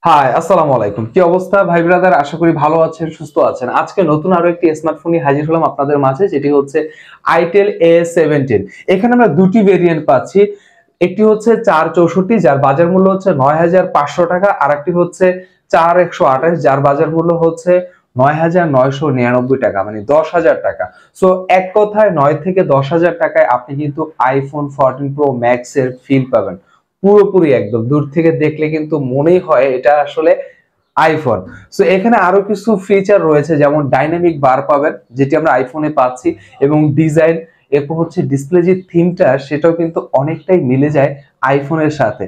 High, আসসালামু আলাইকুম। কি অবস্থা ভাই ব্রাদার? আশা করি ভালো আছেন, সুস্থ আছেন। আজকে নতুন আরো একটি স্মার্টফোন নিয়ে হাজির হলাম আপনাদের মাঝে, যেটি হচ্ছে Itel A70। এখানে আমরা দুটি ভেরিয়েন্ট পাচ্ছি। একটি হচ্ছে 464, যার বাজার মূল্য হচ্ছে ৯,৫০০ টাকা, আর একটি হচ্ছে ৪,১২৮, যার বাজার মূল্য হচ্ছে ৯,৯৯৯ টাকা, মানে ১০,০০০ টাকা। সো এক কথায় ৯ থেকে ১০,০০০ টাকায় আপনি কিন্তু iPhone 14 Pro Max এর ফিল পাবেন। পুরোপুরি একদম দূর থেকে দেখলে কিন্তু মনেই হয় এটা আসলে আইফোন। সো এখানে আরো কিছু ফিচার রয়েছে, যেমন ডাইনামিক বার পাবেন, যেটি আমরা আইফোনে পাচ্ছি, এবং ডিজাইন, এরপর হচ্ছে ডিসপ্লে যে থিমটা সেটাও কিন্তু অনেকটাই মিলে যায় আইফোনের সাথে।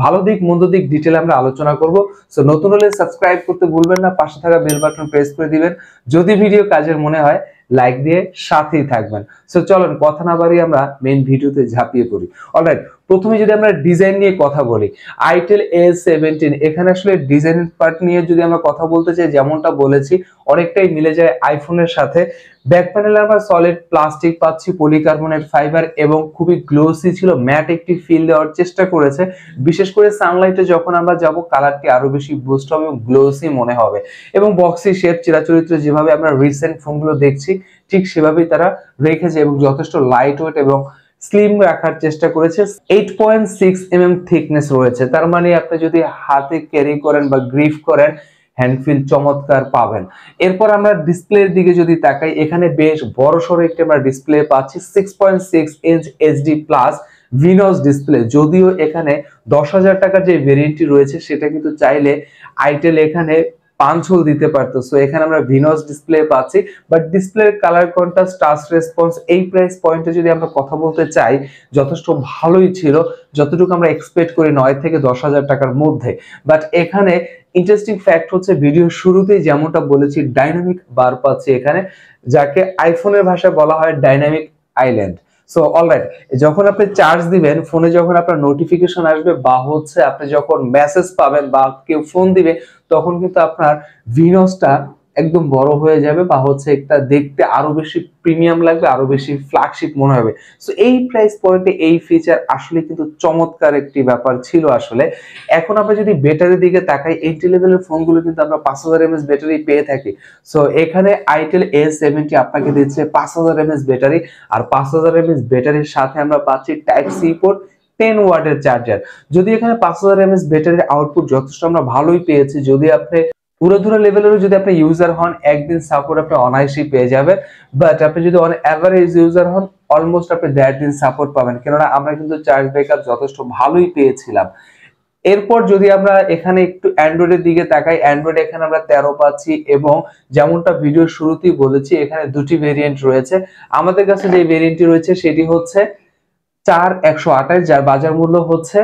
ভালো দিক মন্দ দিক ডিটেল আমরা আলোচনা করব। সো নতুন হলে সাবস্ক্রাইব করতে ভুলবেন না, পাশে থাকা বেল বাটন প্রেস করে দিবেন। যদি ভিডিও কাজের মনে হয় লাইক দিয়ে সাথেই থাকবেন। সো চলুন কথা না বাড়িয়ে আমরা মেইন ভিডিওতে ঝাঁপিয়ে পড়ি। অলরাইট, প্রথমে যদি আমরা ডিজাইন নিয়ে কথা বলি, Itel A70 এখানে আসলে ডিজাইনের পার্ট নিয়ে যদি আমরা কথা বলতে চাই, যেমনটা বলেছি অনেকটাই মিলে যায় আইফোনের সাথে। ব্যাক প্যানেলে আমরা সলিড প্লাস্টিক পাচ্ছি, পলিকার্বনেট ফাইবার, এবং খুবই গ্লোসি ছিল, ম্যাট একটি ফিল দেওয়ার চেষ্টা করেছে। বিশেষ করে সানলাইটে যখন আমরা যাব, কালারটি আরো বেশি বুস্ট হবে এবং গ্লোসি মনে হবে। এবং বক্সি শেপ, চিরাচরিত যেভাবে আমরা রিসেন্ট ফোনগুলো দেখছি ঠিক সেভাবেই তারা রেখেছে, এবং যথেষ্ট লাইট ওয়েট এবং স্লিম রাখার চেষ্টা করেছে। 8.6 mm থিকনেস রয়েছে, তার মানে আপনি যদি হাতে ক্যারি করেন বা গ্রিপ করেন, হ্যান্ডফিল চমৎকার পাবেন। এরপর আমরা ডিসপ্লের দিকে যদি তাকাই, এখানে বেশ বড়সড় একটি আমরা ডিসপ্লে পাচ্ছি, 6.6 ইঞ্চ এইচডি প্লাস ভিনস ডিসপ্লে। যদিও এখানে ১০,০০০ টাকার যে ভেরিয়েন্টটি রয়েছে সেটা কিন্তু চাইলে আইটেল এখানে 5 হোল দিতে পারতো। সো এখানে আমরা ভিনস ডিসপ্লে পাচ্ছি, বাট ডিসপ্লের কালার কন্ট্রাস্ট, টাচ রেসপন্স, এই প্রাইস পয়েন্টে যদি আমরা কথা বলতে চাই, যথেষ্ট ভালোই ছিল, যতটুকু আমরা এক্সপেক্ট করি ৯ থেকে ১০,০০০ টাকার মধ্যে। বাট এখানে ইন্টারেস্টিং ফ্যাক্ট হচ্ছে, ভিডিওর শুরুতেই যেমনটা বলেছি, ডাইনামিক বার পাচ্ছি এখানে, যাকে আইফোনের ভাষায় বলা হয় ডাইনামিক আইল্যান্ড। সো অলরাইট, যখন আপনি চার্জ দিবেন ফোনে, যখন আপনার নোটিফিকেশন আসবে বা হচ্ছে আপনি যখন মেসেজ পাবেন বা কেউ ফোন দিবে, তখন কিন্তু আপনার ভিনসটা একদম বড় হয়ে যাবে, বা হচ্ছে একটা দেখতে আরো বেশি প্রিমিয়াম লাগবে, আরো বেশি ফ্ল্যাগশিপ মনে হবে। সো এই প্রাইস পয়েন্টে এই ফিচার আসলে কিন্তু চমৎকার একটি ব্যাপার ছিল আসলে। এখন আমরা যদি ব্যাটারির দিকে তাকাই, এন্ট্রি লেভেলের ফোনগুলো কিন্তু আমরা 5000 mAh ব্যাটারি পেয়ে থাকি। সো এখানে Itel A70 আপনাকে দিচ্ছে 5000 mAh ব্যাটারি, আর 5000 mAh ব্যাটারির সাথে আমরা পাচ্ছি টাইপ সি পোর্ট, 10 ওয়াটের চার্জার। যদি এখানে 5000 mAh ব্যাটারির আউটপুট যথেষ্ট আমরা ভালোই পেয়েছি। যদি আপনি পুরোধুরা লেভেলেরও যদি আপনি ইউজার হন, একদিন সাপোর্ট আপনি অনায়াসই পেয়ে যাবেন। বাট আপনি যদি অন এভারেজ ইউজার হন, অলমোস্ট আপনি 1.5 দিন সাপোর্ট পাবেন, কেননা আমরা কিন্তু চার্জ ব্যাকআপ যথেষ্ট ভালোই পেয়েছিলাম। এরপর যদি আমরা এখানে একটু অ্যান্ড্রয়েডের দিকে তাকাই, অ্যান্ড্রয়েড এখানে আমরা 13 পাচ্ছি, এবং যেমনটা ভিডিওর শুরুতেই বলেছি এখানে দুটি ভেরিয়েন্ট রয়েছে। আমাদের কাছে যে ভেরিয়েন্টটি রয়েছে সেটি হচ্ছে ৪,১২৮, যার বাজার মূল্য হচ্ছে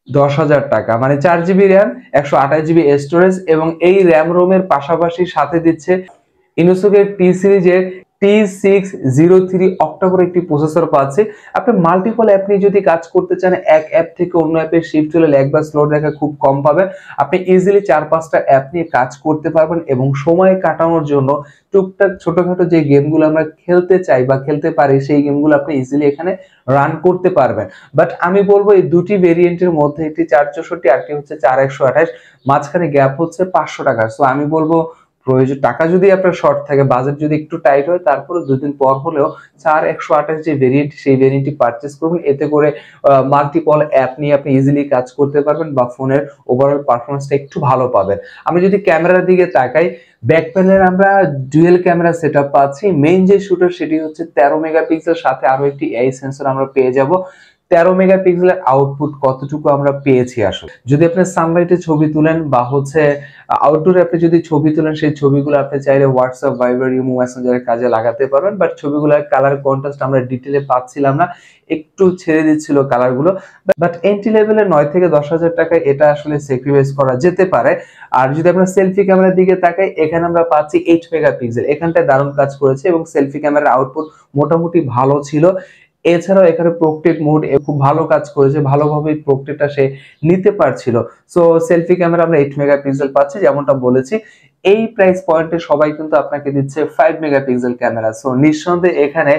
১০,০০০ টাকা, মানে 4 GB র্যাম, 128 GB স্টোরেজ, এবং এই র্যাম রোমের পাশাপাশি সাথে দিচ্ছে ইনোসকের টি সিরিজের T603 অক্টাকোর একটি প্রসেসর পাচ্ছে। আপনি মাল্টিপল অ্যাপ নিয়ে যদি কাজ করতে চান, এক অ্যাপ থেকে অন্য অ্যাপে শিফট হলে ল্যাগ বা স্লো দেখা খুব কম পাবেন। আপনি ইজিলি 4-5টা অ্যাপ নিয়ে কাজ করতে পারবেন, এবং সময় কাটানোর জন্য টুকটাক ছোটখাটো যে গেমগুলো আমরা খেলতে চাই বা খেলতে পারি, সেই গেমগুলো আপনি ইজিলি এখানে রান করতে পারবেন। বাট আমি বলবো এই দুটি ভেরিয়েন্টের মধ্যে, একটি 464 আর একটি হচ্ছে 4128, মাঝখানে গ্যাপ হচ্ছে 500 টাকা। সো আমি বলবো, প্রয়োজন টাকা যদি আপনার শর্ট থাকে, বাজেট যদি একটু টাইট হয়, তারপরে 2 দিন পর হলেও 4128 যে ভেরিয়েন্ট, সেই ভেরিয়েন্টটি পারচেজ করবেন। এতে করে মাল্টিপল অ্যাপ নিয়ে আপনি ইজিলি কাজ করতে পারবেন, বা ফোনের ওভারঅল পারফরমেন্সটা একটু ভালো পাবেন। আমি যদি ক্যামেরার দিকে তাকাই, ব্যাক প্যানেলে আমরা ডুয়েল ক্যামেরা সেটআপ পাচ্ছি। মেইন যে শুটার সেটি হচ্ছে 13 মেগাপিক্সেল, সাথে আরো একটি এআই সেন্সর আমরা পেয়ে যাব। 13 মেগাপিক্সেলের আউটপুট কতটুকু আমরা পেয়েছি আসলে, যদি আপনি সানলাইটে ছবি তুলেন বা হচ্ছে আউটডোরে আপনি যদি ছবি তুলেন, সেই ছবিগুলো আপনি চাইলে হোয়াটসঅ্যাপ, ভাইবার, ইমো, মেসেঞ্জারের কাজে লাগাতে পারবেন। বাট ছবিগুলোর কালার কন্ট্রাস্ট আমরা ডিটেইলে পাচ্ছিলাম না, একটু ছেড়ে দিচ্ছিল কালারগুলো। বাট এন্ট্রি লেভেলে 9 থেকে 10,000 টাকায় এটা আসলে স্যাক্রিফাইস করা যেতে পারে। আর যদি আমরা সেলফি ক্যামেরার দিকে তাকাই, এখানে আমরা পাচ্ছি 8 মেগাপিক্সেল, এখানটায় দারুণ কাজ করেছে, এবং সেলফি ক্যামেরার আউটপুট মোটামুটি ভালো ছিল। এছাড়াও এখানে প্রোক্টেট মোড খুব ভালো কাজ করেছে, ভালোভাবে প্রোক্টেটটা সে নিতে পারছিল। সো সেলফি ক্যামেরা আমরা 8 মেগাপিক্সেল পাচ্ছি, যেমনটা বলেছি। এই প্রাইস পয়েন্টে সবাই কিন্তু আপনাকে দিচ্ছে 5 মেগাপিক্সেল ক্যামেরা। সো নিঃসন্দেহে এখানে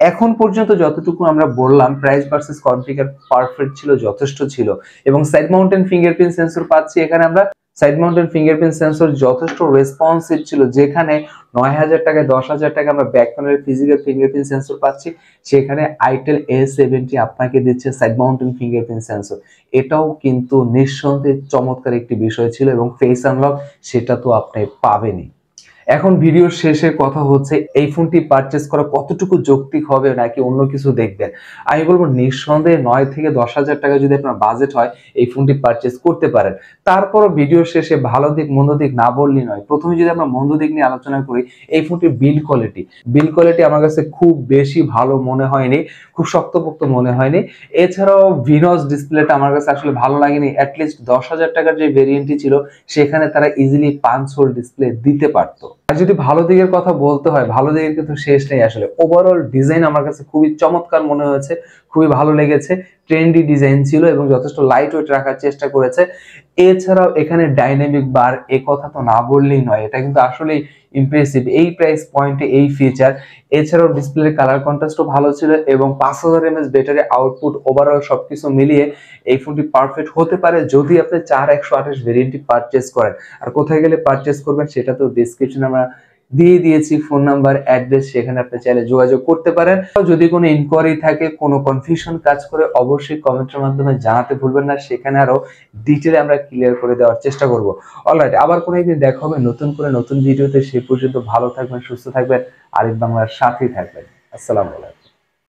এখন পর্যন্ত যতটুকু আমরা বললাম প্রাইস ভার্সেস কনফিগার পারফেক্ট ছিল, যথেষ্ট ছিল। এবং সাইড মাউন্টেন ফিঙ্গারপ্রিন্ট সেন্সর পাচ্ছি এখানে আমরা, সাইড মাউন্টেন ফিঙ্গারপ্রিন্ট সেন্সর যথেষ্ট রেসপন্সিভ ছিল, যেখানে 9000 টাকায় 10,000 টাকা আমরা ব্যাক প্যানেলের ফিজিক্যাল ফিঙ্গারপ্রিন্ট সেন্সর পাচ্ছি, সেখানে আইটেল A70 আপনাকে দিচ্ছে সাইড মাউন্টেন ফিঙ্গারপ্রিন্ট সেন্সর। এটাও কিন্তু নিঃসন্দেহে চমৎকার একটি বিষয় ছিল, এবং ফেস আনলক সেটা তো আপনি পাবেনই। এখন ভিডিওর শেষে কথা হচ্ছে এই ফোনটি পারচেজ করা কতটুকু যৌক্তিক হবে নাকি অন্য কিছু দেখবেন। আমি বলবো নিঃসন্দেহে 9 থেকে 10,000 টাকা যদি আপনার বাজেট হয় এই ফোনটি পারচেজ করতে পারেন। তারপরও ভিডিওর শেষে ভালো দিক মন্দ দিক না বললেই নয়। প্রথমে যদি আমরা মন্দ দিক নিয়ে আলোচনা করি, এই ফোনটির বিল কোয়ালিটি আমার কাছে খুব বেশি ভালো মনে হয়নি, খুব শক্তপোক্ত মনে হয়নি। এছাড়াও ভিনস ডিসপ্লেটা আমার কাছে আসলে ভালো লাগেনি। অ্যাটলিস্ট 10,000 টাকার যে ভেরিয়েন্টটি ছিল সেখানে তারা ইজিলি 5 হোল ডিসপ্লে দিতে পারতো। আর যদি ভালো দিকের কথা বলতে হয়, ভালো দিকের কিন্তু শেষ নেই আসলে। ওভারঅল ডিজাইন আমার কাছে খুবই চমৎকার মনে হয়েছে, খুবই ভালো লেগেছে। ট্রেন্ডি ডিজাইন ছিল এবং যথেষ্ট লাইট ওয়েট রাখার চেষ্টা করেছে। এছাড়াও এখানে ডাইনামিক বার, এ কথা তো না বললেই নয়, এটা কিন্তু আসলেই ইমপ্রেসিভ এই প্রাইস পয়েন্টে এই ফিচার। এছাড়াও ডিসপ্লের কালার কন্ট্রাস্টও ভালো ছিল এবং 5000 mAh ব্যাটারি আউটপুট, ওভারঅল সবকিছু মিলিয়ে এই ফোনটি পারফেক্ট হতে পারে যদি আপনি 4128 ভেরিয়েন্টটি পারচেজ করেন। আর কোথায় গেলে পারচেজ করবেন সেটা তো ডিসক্রিপশনে আমরা দিয়ে দিয়েছি, ফোন নাম্বার, অ্যাড্রেস, সেখানে আপনি চাইলে যোগাযোগ করতে পারেন। যদি কোনো ইনকোয়ারি থাকে, কোনো কনফিউশন কাজ করে, অবশ্যই কমেন্টের মাধ্যমে জানাতে ভুলবেন না, সেখানে আরো ডিটেইলে আমরা ক্লিয়ার করে দেওয়ার চেষ্টা করব। অলরাইট, আবার কোনো একদিন দেখা হবে নতুন করে নতুন ভিডিওতে। সেই পর্যন্ত ভালো থাকবেন, সুস্থ থাকবেন, আরিফ বাংলার সাথেই থাকবেন। আসসালামু আলাইকুম।